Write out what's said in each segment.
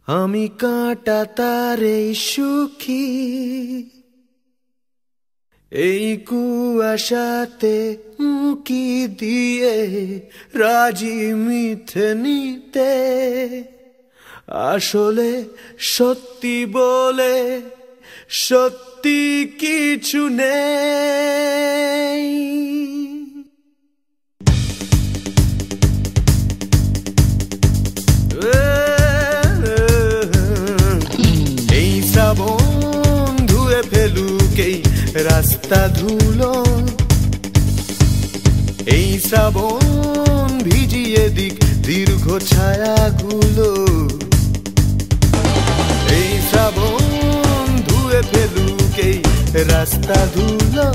আমি কাঁটা তারে সুখী, এই কুয়াশাতে উঁকি দিয়ে রাজি মিথ্যে নিতে। আসলে সত্যি বলে সত্যি কিছু নেই। এই শ্রাবণ ধুয়ে ফেলুক এই রাস্তা ধুলো, এই শ্রাবণ ভিজিয়ে দিক দীর্ঘ ছায়াগুলো। এই শ্রাবণ ধুয়ে ফেলুক এই রাস্তা ধুলো,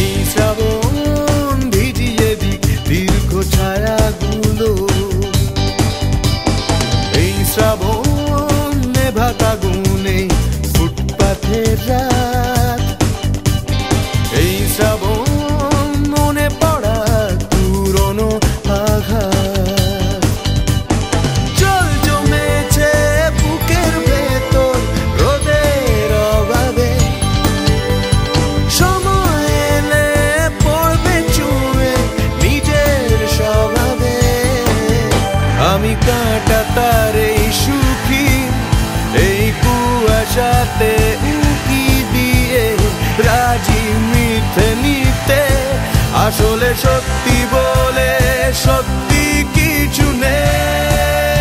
এই শ্রাবণ ভিজিয়ে দিক দীর্ঘ ছায়াগুলো। এই শ্রাবণ নেভাতা গুনে ফুটপাথের রাত, এই শ্রাবণ মনে পড়া পুরনো আঘাত। জল জমেছে বুকের ভেতর রোদের অভাবে, সময় এলে পড়বে চুয়ে নিজের স্বভাবে। আমি কাঁটা তারে সুখী, এই কুয়াশাতে উঁকি দিয়ে রাজি মিথ্যে নিতে। আসলে সত্যি বলে সত্যি কিছু নেই।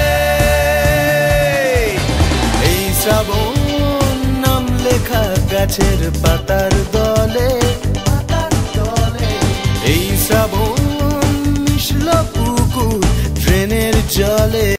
এই শ্রাবণ নাম লেখা গাছের পাতার দলে, এই শ্রাবণ মিশল পুকুর ট্রেনের জলে।